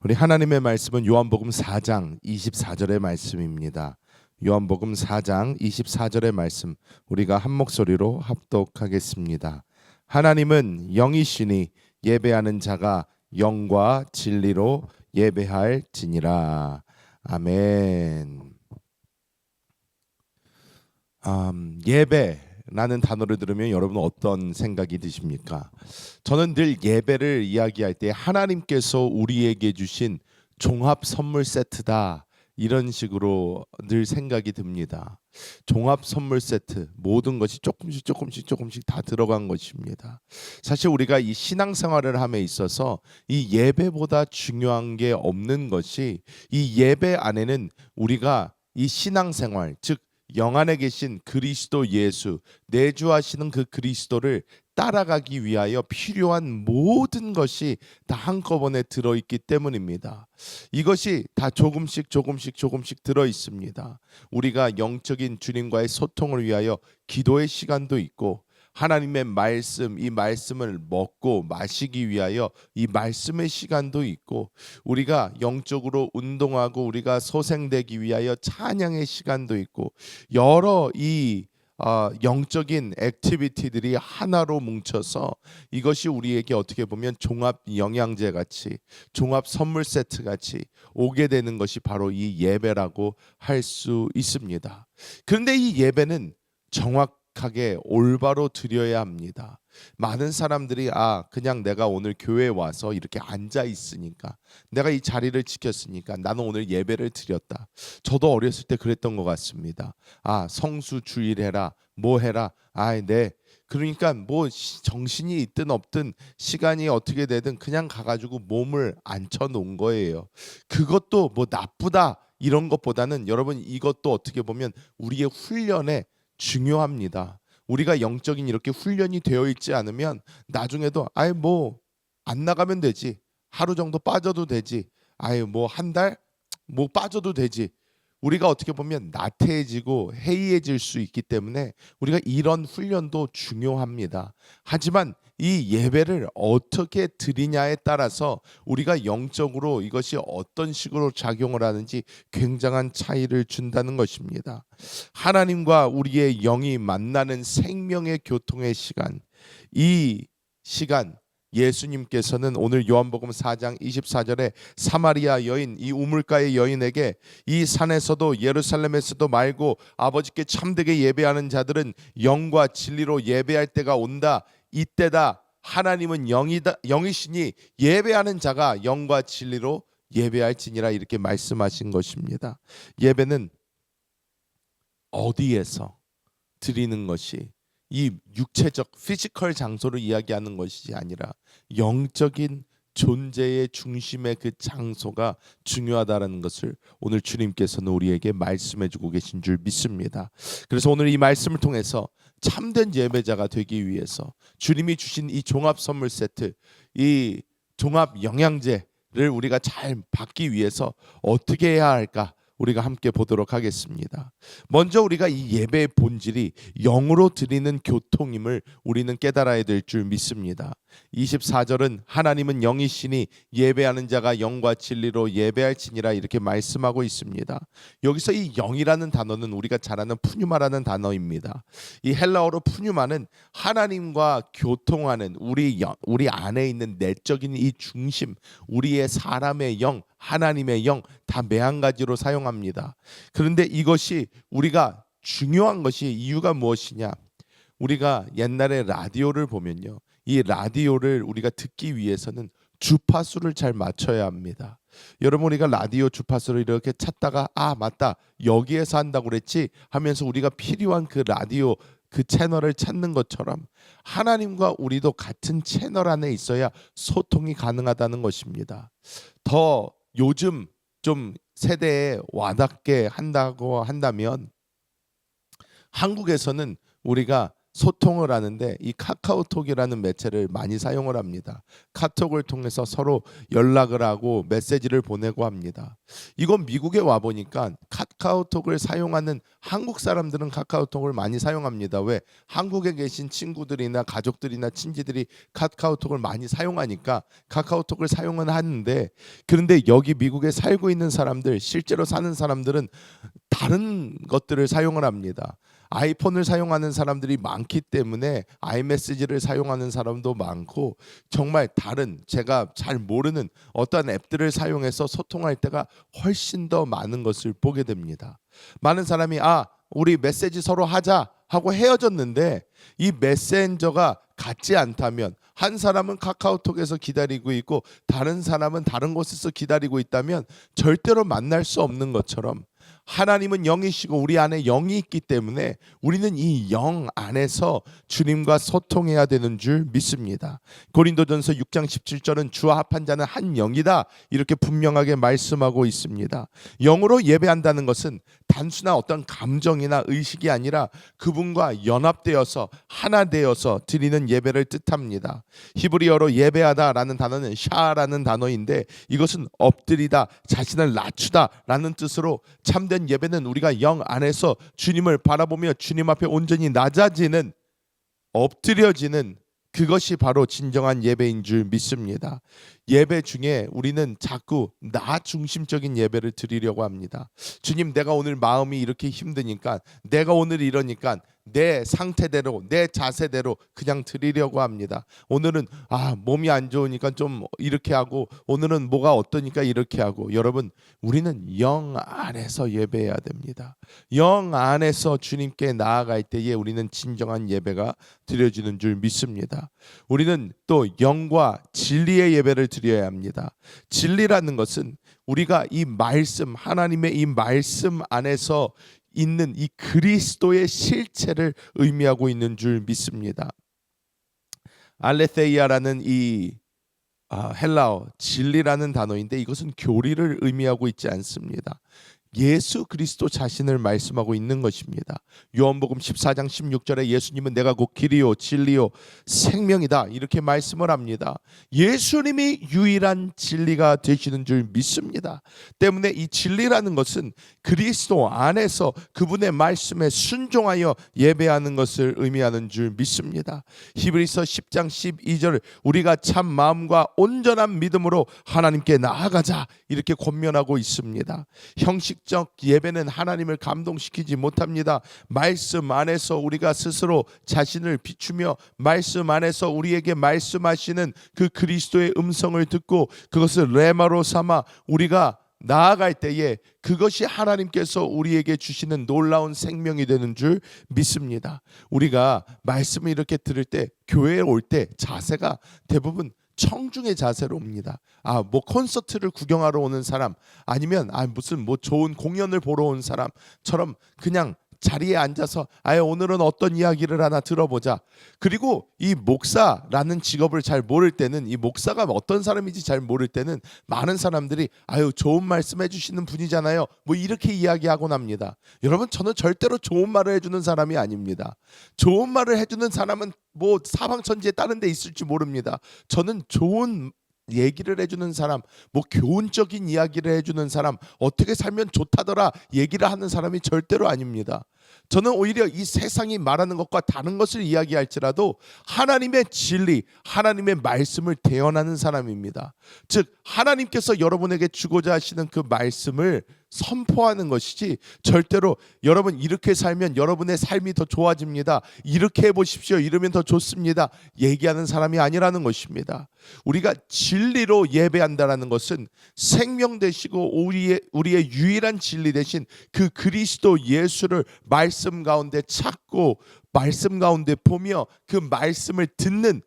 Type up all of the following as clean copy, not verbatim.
우리 하나님의 말씀은 요한복음 4장 24절의 말씀입니다. 요한복음 4장 24절의 말씀 우리가 한 목소리로 합독하겠습니다. 하나님은 영이시니 예배하는 자가 영과 진리로 예배할지니라. 아멘. 예배라는 단어를 들으면 여러분 어떤 생각이 드십니까? 저는 늘 예배를 이야기할 때 하나님께서 우리에게 주신 종합 선물 세트다, 이런 식으로 늘 생각이 듭니다. 종합 선물 세트, 모든 것이 조금씩 다 들어간 것입니다. 사실 우리가 이 신앙생활을 함에 있어서 이 예배보다 중요한 게 없는 것이, 이 예배 안에는 우리가 이 신앙생활, 즉 영 안에 계신 그리스도 예수, 내주하시는 그 그리스도를 따라가기 위하여 필요한 모든 것이 다 한꺼번에 들어있기 때문입니다. 이것이 다 조금씩 들어 있습니다. 우리가 영적인 주님과의 소통을 위하여 기도의 시간도 있고, 하나님의 말씀, 이 말씀을 먹고 마시기 위하여 이 말씀의 시간도 있고, 우리가 영적으로 운동하고 우리가 소생되기 위하여 찬양의 시간도 있고, 여러 이 영적인 액티비티들이 하나로 뭉쳐서 이것이 우리에게 어떻게 보면 종합 영양제 같이, 종합 선물 세트 같이 오게 되는 것이 바로 이 예배라고 할 수 있습니다. 그런데 이 예배는 정확하게 올바로 드려야 합니다. 많은 사람들이 그냥 내가 오늘 교회에 와서 이렇게 앉아 있으니까, 내가 이 자리를 지켰으니까 나는 오늘 예배를 드렸다. 저도 어렸을 때 그랬던 것 같습니다. 성수 주일 해라, 뭐 해라. 네. 그러니까 뭐 정신이 있든 없든 시간이 어떻게 되든 그냥 가가지고 몸을 앉혀 놓은 거예요. 그것도 뭐 나쁘다 이런 것보다는 여러분, 이것도 어떻게 보면 우리의 훈련에 중요합니다. 우리가 영적인 이렇게 훈련이 되어 있지 않으면 나중에도 뭐 안 나가면 되지, 하루 정도 빠져도 되지, 뭐 한 달 뭐 빠져도 되지, 우리가 어떻게 보면 나태해지고 해이해질 수 있기 때문에 우리가 이런 훈련도 중요합니다. 하지만 이 예배를 어떻게 드리냐에 따라서 우리가 영적으로 이것이 어떤 식으로 작용을 하는지 굉장한 차이를 준다는 것입니다. 하나님과 우리의 영이 만나는 생명의 교통의 시간, 이 시간, 예수님께서는 오늘 요한복음 4장 24절에 사마리아 여인, 이 우물가의 여인에게 이 산에서도 예루살렘에서도 말고 아버지께 참되게 예배하는 자들은 영과 진리로 예배할 때가 온다, 이때다, 하나님은 영이시니 예배하는 자가 영과 진리로 예배할지니라, 이렇게 말씀하신 것입니다. 예배는 어디에서 드리는 것이 이 육체적 피지컬 장소를 이야기하는 것이 아니라 영적인 존재의 중심의 그 장소가 중요하다는 것을 오늘 주님께서는 우리에게 말씀해 주고 계신 줄 믿습니다. 그래서 오늘 이 말씀을 통해서 참된 예배자가 되기 위해서 주님이 주신 이 종합 선물 세트, 이 종합 영양제를 우리가 잘 받기 위해서 어떻게 해야 할까? 우리가 함께 보도록 하겠습니다. 먼저 우리가 이 예배의 본질이 영으로 드리는 교통임을 우리는 깨달아야 될 줄 믿습니다. 24절은 하나님은 영이시니 예배하는 자가 영과 진리로 예배할지니라, 이렇게 말씀하고 있습니다. 여기서 이 영이라는 단어는 우리가 잘 아는 푸뉴마라는 단어입니다. 이 헬라어로 푸뉴마는 하나님과 교통하는 우리 안에 있는 내적인 이 중심, 우리의 사람의 영, 하나님의 영, 다 매한가지로 사용합니다. 그런데 이것이 우리가 중요한 것이 이유가 무엇이냐? 우리가 옛날에 라디오를 보면요, 이 라디오를 우리가 듣기 위해서는 주파수를 잘 맞춰야 합니다. 여러분, 우리가 라디오 주파수를 이렇게 찾다가 맞다, 여기에서 한다고 그랬지 하면서 우리가 필요한 그 라디오 그 채널을 찾는 것처럼 하나님과 우리도 같은 채널 안에 있어야 소통이 가능하다는 것입니다. 더 요즘 좀 세대에 와닿게 한다고 한다면, 한국에서는 우리가 소통을 하는데 이 카카오톡이라는 매체를 많이 사용을 합니다. 카톡을 통해서 서로 연락을 하고 메시지를 보내고 합니다. 이건 미국에 와 보니까 카카오톡을 사용하는 한국 사람들은 카카오톡을 많이 사용합니다. 왜? 한국에 계신 친구들이나 가족들이나 친지들이 카카오톡을 많이 사용하니까 카카오톡을 사용은 하는데, 그런데 여기 미국에 살고 있는 사람들, 실제로 사는 사람들은 다른 것들을 사용을 합니다. 아이폰을 사용하는 사람들이 많기 때문에 아이메시지를 사용하는 사람도 많고, 정말 다른 제가 잘 모르는 어떤 앱들을 사용해서 소통할 때가 훨씬 더 많은 것을 보게 됩니다. 많은 사람이 우리 메시지 서로 하자 하고 헤어졌는데, 이 메신저가 같지 않다면, 한 사람은 카카오톡에서 기다리고 있고 다른 사람은 다른 곳에서 기다리고 있다면 절대로 만날 수 없는 것처럼, 하나님은 영이시고 우리 안에 영이 있기 때문에 우리는 이 영 안에서 주님과 소통해야 되는 줄 믿습니다. 고린도전서 6장 17절은 주와 합한 자는 한 영이다, 이렇게 분명하게 말씀하고 있습니다. 영으로 예배한다는 것은 단순한 어떤 감정이나 의식이 아니라 그분과 연합되어서 하나 되어서 드리는 예배를 뜻합니다. 히브리어로 예배하다라는 단어는 샤라는 단어인데, 이것은 엎드리다, 자신을 낮추다라는 뜻으로, 참된 예배는 우리가 영 안에서 주님을 바라보며 주님 앞에 온전히 낮아지는, 엎드려지는, 그것이 바로 진정한 예배인 줄 믿습니다. 예배 중에 우리는 자꾸 나 중심적인 예배를 드리려고 합니다. 주님, 내가 오늘 마음이 이렇게 힘드니까, 내가 오늘 이러니까 내 상태대로, 내 자세대로 그냥 드리려고 합니다. 오늘은 몸이 안 좋으니까 좀 이렇게 하고, 오늘은 뭐가 어떠니까 이렇게 하고. 여러분, 우리는 영 안에서 예배해야 됩니다. 영 안에서 주님께 나아갈 때에 우리는 진정한 예배가 드려지는 줄 믿습니다. 우리는 또 영과 진리의 예배를 드려야 합니다. 진리라는 것은 우리가 이 말씀, 하나님의 이 말씀 안에서 있는 이 그리스도의 실체를 의미하고 있는 줄 믿습니다. 알레테이아라는 이 헬라어 진리라는 단어인데, 이것은 교리를 의미하고 있지 않습니다. 예수 그리스도 자신을 말씀하고 있는 것입니다. 요한복음 14장 16절에 예수님은 내가 곧 길이요 진리요 생명이다, 이렇게 말씀을 합니다. 예수님이 유일한 진리가 되시는 줄 믿습니다. 때문에 이 진리라는 것은 그리스도 안에서 그분의 말씀에 순종하여 예배하는 것을 의미하는 줄 믿습니다. 히브리서 10장 12절, 우리가 참 마음과 온전한 믿음으로 하나님께 나아가자, 이렇게 권면하고 있습니다. 형식적 예배는 하나님을 감동시키지 못합니다. 말씀 안에서 우리가 스스로 자신을 비추며 말씀 안에서 우리에게 말씀하시는 그 그리스도의 음성을 듣고 그것을 레마로 삼아 우리가 나아갈 때에 그것이 하나님께서 우리에게 주시는 놀라운 생명이 되는 줄 믿습니다. 우리가 말씀을 이렇게 들을 때, 교회에 올 때 자세가 대부분 청중의 자세로 옵니다. 뭐 콘서트를 구경하러 오는 사람, 아니면 무슨 뭐 좋은 공연을 보러 온 사람처럼 그냥 자리에 앉아서 오늘은 어떤 이야기를 하나 들어보자. 그리고 이 목사라는 직업을 잘 모를 때는, 이 목사가 어떤 사람인지 잘 모를 때는 많은 사람들이 좋은 말씀 해주시는 분이잖아요, 뭐 이렇게 이야기하곤 합니다. 여러분, 저는 절대로 좋은 말을 해주는 사람이 아닙니다. 좋은 말을 해주는 사람은 뭐 사방천지에 다른 데 있을지 모릅니다. 저는 좋은 얘기를 해주는 사람, 뭐 교훈적인 이야기를 해주는 사람, 어떻게 살면 좋다더라 얘기를 하는 사람이 절대로 아닙니다. 저는 오히려 이 세상이 말하는 것과 다른 것을 이야기할지라도 하나님의 진리, 하나님의 말씀을 대언하는 사람입니다. 즉 하나님께서 여러분에게 주고자 하시는 그 말씀을 선포하는 것이지, 절대로 여러분 이렇게 살면 여러분의 삶이 더 좋아집니다, 이렇게 해보십시오, 이러면 더 좋습니다, 얘기하는 사람이 아니라는 것입니다. 우리가 진리로 예배한다는 것은 생명 되시고 우리의 유일한 진리 되신 그 그리스도 예수를 말씀 가운데 찾고 말씀 가운데 보며 그 말씀을 듣는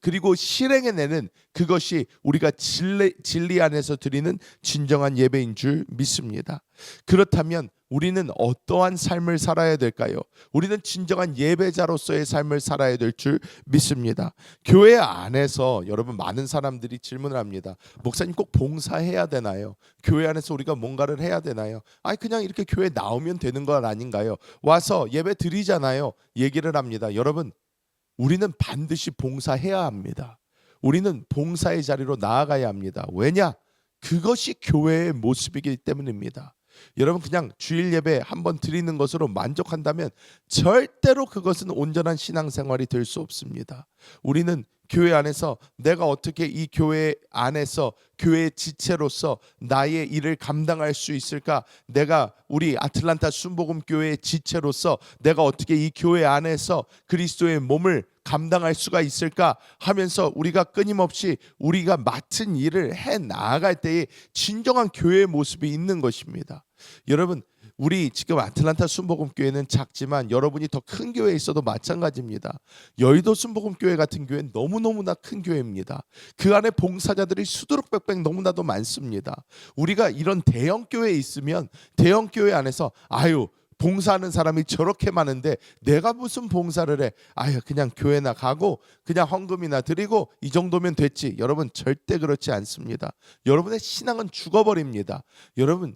그리고 실행해내는 그것이 우리가 진리 안에서 드리는 진정한 예배인 줄 믿습니다. 그렇다면 우리는 어떠한 삶을 살아야 될까요? 우리는 진정한 예배자로서의 삶을 살아야 될 줄 믿습니다. 교회 안에서 여러분 많은 사람들이 질문을 합니다. 목사님 꼭 봉사해야 되나요? 교회 안에서 우리가 뭔가를 해야 되나요? 아니 그냥 이렇게 교회 나오면 되는 것 아닌가요? 와서 예배 드리잖아요. 얘기를 합니다. 여러분 우리는 반드시 봉사해야 합니다. 우리는 봉사의 자리로 나아가야 합니다. 왜냐? 그것이 교회의 모습이기 때문입니다. 여러분 그냥 주일 예배 한번 드리는 것으로 만족한다면 절대로 그것은 온전한 신앙생활이 될 수 없습니다. 우리는 교회 안에서 내가 어떻게 이 교회 안에서 교회의 지체로서 나의 일을 감당할 수 있을까? 내가 우리 아틀란타 순복음 교회의 지체로서 내가 어떻게 이 교회 안에서 그리스도의 몸을 감당할 수가 있을까 하면서 우리가 끊임없이 우리가 맡은 일을 해 나아갈 때에 진정한 교회의 모습이 있는 것입니다. 여러분 우리 지금 아틀란타 순복음교회는 작지만 여러분이 더 큰 교회에 있어도 마찬가지입니다. 여의도 순복음교회 같은 교회는 너무너무나 큰 교회입니다. 그 안에 봉사자들이 수두룩백백 너무나도 많습니다. 우리가 이런 대형 교회에 있으면 대형 교회 안에서 아유 봉사하는 사람이 저렇게 많은데 내가 무슨 봉사를 해? 아유 그냥 교회나 가고 그냥 헌금이나 드리고 이 정도면 됐지. 여러분 절대 그렇지 않습니다. 여러분의 신앙은 죽어버립니다. 여러분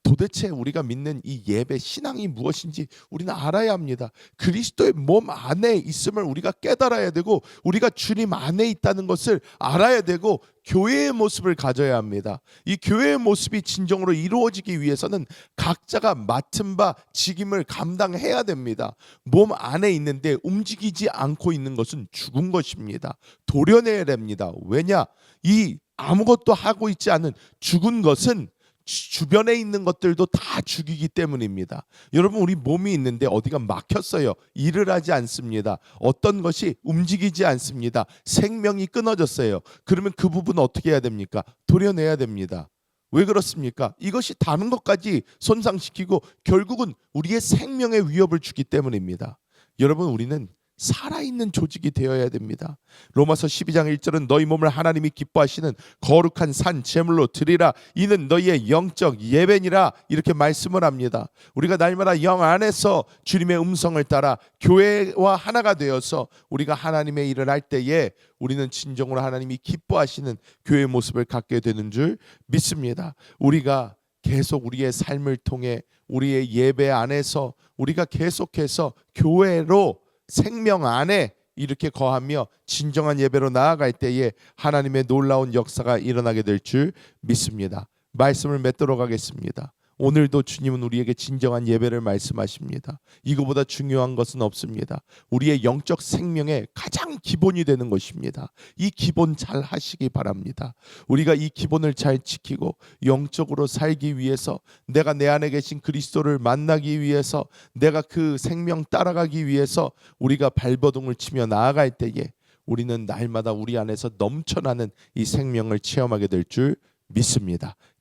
도대체 우리가 믿는 이 예배 신앙이 무엇인지 우리는 알아야 합니다. 그리스도의 몸 안에 있음을 우리가 깨달아야 되고 우리가 주님 안에 있다는 것을 알아야 되고 교회의 모습을 가져야 합니다. 이 교회의 모습이 진정으로 이루어지기 위해서는 각자가 맡은 바 직임을 감당해야 됩니다. 몸 안에 있는데 움직이지 않고 있는 것은 죽은 것입니다. 도려내야 됩니다. 왜냐? 이 아무것도 하고 있지 않은 죽은 것은 주변에 있는 것들도 다 죽이기 때문입니다. 여러분 우리 몸이 있는데 어디가 막혔어요. 일을 하지 않습니다. 어떤 것이 움직이지 않습니다. 생명이 끊어졌어요. 그러면 그 부분은 어떻게 해야 됩니까? 도려내야 됩니다. 왜 그렇습니까? 이것이 다른 것까지 손상시키고 결국은 우리의 생명에 위협을 주기 때문입니다. 여러분 우리는 살아있는 조직이 되어야 됩니다. 로마서 12장 1절은 너희 몸을 하나님이 기뻐하시는 거룩한 산 제물로 드리라. 이는 너희의 영적 예배니라. 이렇게 말씀을 합니다. 우리가 날마다 영 안에서 주님의 음성을 따라 교회와 하나가 되어서 우리가 하나님의 일을 할 때에 우리는 진정으로 하나님이 기뻐하시는 교회의 모습을 갖게 되는 줄 믿습니다. 우리가 계속 우리의 삶을 통해 우리의 예배 안에서 우리가 계속해서 교회로 생명 안에 이렇게 거하며 진정한 예배로 나아갈 때에 하나님의 놀라운 역사가 일어나게 될 줄 믿습니다. 말씀을 맺도록 하겠습니다. 오늘도 주님은 우리에게 진정한 예배를 말씀하십니다. 이거보다 중요한 것은 없습니다. 우리의 영적 생명의 가장 기본이 되는 것입니다. 이 기본 잘 하시기 바랍니다. 우리가 이 기본을 잘 지키고 영적으로 살기 위해서 내가 내 안에 계신 그리스도를 만나기 위해서 내가 그 생명 따라가기 위해서 우리가 발버둥을 치며 나아갈 때에 우리는 날마다 우리 안에서 넘쳐나는 이 생명을 체험하게 될 줄 믿습니다.